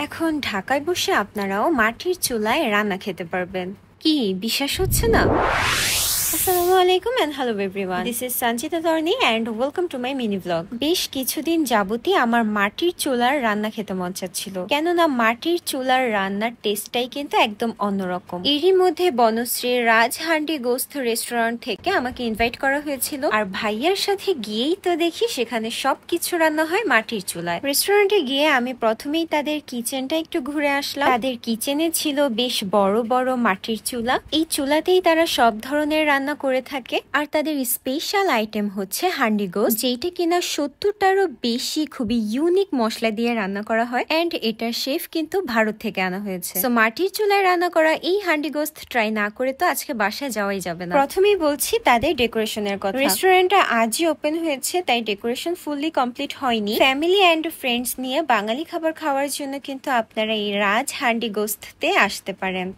এখন ঢাকায় বসে আপনারাও মাটির চুলায় রান্না খেতে পারবেন। কি বিশ্বাস হচ্ছে না? আসসালামু আলাইকুম and hello everyone. This is Sanjita Torni and welcome to my mini vlog. বেশ কিছুদিন যাবতই আমার মাটির চুলার রান্না খেতে মন চাচ্ছিল, কেননা মাটির চুলার রান্নার টেস্টটাই কিন্তু একদম অন্যরকম। এরই মধ্যে বনশ্রী রাজহান্ডি গোস্ত রেস্টুরেন্ট থেকে আমাকে ইনভাইট করা হয়েছিল, আর ভাইয়ার সাথে গিয়েই তো দেখি সেখানে সবকিছু রান্না হয় মাটির চুলায়। রেস্টুরেন্টে গিয়ে আমি প্রথমেই তাদের কিচেনটা একটু ঘুরে আসলাম। তাদের কিচেনে ছিল বেশ বড় বড় মাটির চুলা। এই চুলাতেই তারা সব ধরনের রান্না করে থাকে, আর তাদের স্পেশাল আইটেম হচ্ছে হান্ডি গোস্ত, যেটা কিনা 70টারও বেশি খুবই ইউনিক মশলা দিয়ে রান্না করা হয়। এন্ড এটার শেফ কিন্তু ভারত থেকে আনা হয়েছে। সো মাটির চুলায় রান্না করা এই হান্ডি গোস্ত ট্রাই না করে তো আজকে বাসায় যাওয়াই যাবে না। প্রথমেই বলছি তাদের ডেকোরেশনের কথা। রেস্টুরেন্টটা আজই ওপেন হয়েছে, তাই ডেকোরেশন ফুললি কমপ্লিট হয়নি। ফ্যামিলি এন্ড ফ্রেন্ডস নিয়ে বাঙালি খাবার খাওয়ার জন্য কিন্তু আপনারা এই রাজ হান্ডি গোস্তে আসতে পারেন।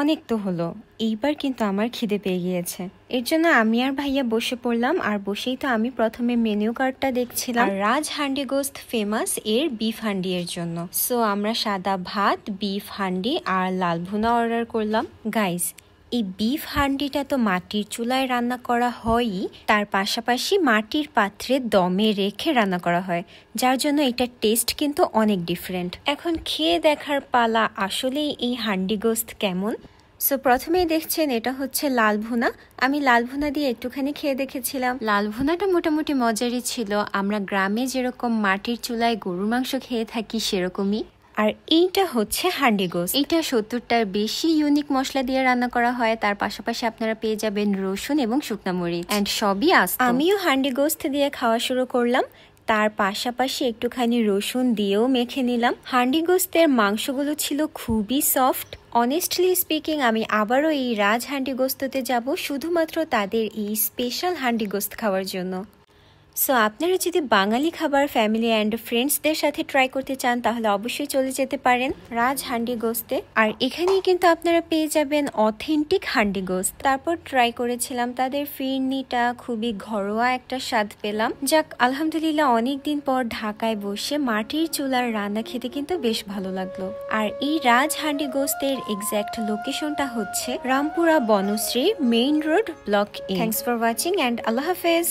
অনেক তো হলো, এইবার কিন্তু আমার খিদে পেয়ে গিয়েছে। এর জন্য আমি আর ভাইয়া বসে পড়লাম, আর বসেই তো আমি প্রথমে মেনু কার্ডটা দেখছিলাম। রাজ হান্ডি গোস্ত ফেমাস এর বিফ হান্ডি এর জন্য। সো আমরা সাদা ভাত, বিফ হান্ডি আর লাল ভুনা অর্ডার করলাম। গাইস, এই বিফ হান্ডিটা তো মাটির চুলায় রান্না করা হয়ই, তার পাশাপাশি মাটির পাত্রে দমে রেখে রান্না করা হয়, যার জন্য এটার টেস্ট কিন্তু অনেক ডিফারেন্ট। এখন খেয়ে দেখার পালা আসলেই এই হান্ডি গোস্ত কেমন। সো প্রথমেই দেখছেন এটা হচ্ছে লাল ভুনা। আমি লাল ভুনা দিয়ে একটুখানি খেয়ে দেখেছিলাম। লাল ভুনাটা মোটামুটি মজারই ছিল। আমরা গ্রামে যেরকম মাটির চুলায় গরুর মাংস খেয়ে থাকি সেরকমই। আর এইটা হচ্ছে হান্ডি গোস্ত। এইটা 70টার বেশি ইউনিক মশলা দিয়ে রান্না করা হয়। তার পাশাপাশি আপনারা পেয়ে যাবেন রসুন এবং শুকনা মরিচ এন্ড সবই আস্ত। আমিও হান্ডি গোস্ত দিয়ে খাওয়া শুরু করলাম, তার পাশাপাশি একটুখানি রসুন দিয়েও মেখে নিলাম। হান্ডি গোস্তের মাংসগুলো ছিল খুবই সফট। অনেস্টলি স্পিকিং, আমি আবারও এই রাজ হান্ডি গোস্ততে যাব শুধুমাত্র তাদের এই স্পেশাল হান্ডি গোস্ত খাওয়ার জন্য। সো আপনারা যদি বাঙালি খাবার ফ্যামিলি অ্যান্ড ফ্রেন্ডসদের সাথে ট্রাই করতে চান, তাহলে অবশ্যই চলে যেতে পারেন রাজ হান্ডি গোস্তে। আর এখানেই কিন্তু আপনারা পেয়ে যাবেন অথেন্টিক হান্ডি গোস্ত। তারপর ট্রাই করেছিলাম তাদের ফিরনিটা, খুবই ঘরোয়া একটা স্বাদ পেলাম। যাক, আলহামদুলিল্লাহ অনেকদিন পর ঢাকায় বসে মাটির চুলার রান্না খেতে কিন্তু বেশ ভালো লাগলো। আর এই রাজ হান্ডি গোস্তের এক্স্যাক্ট লোকেশনটা হচ্ছে Rampura Banasree main road block A. Thanks for watching and আল্লাহ হাফেজ।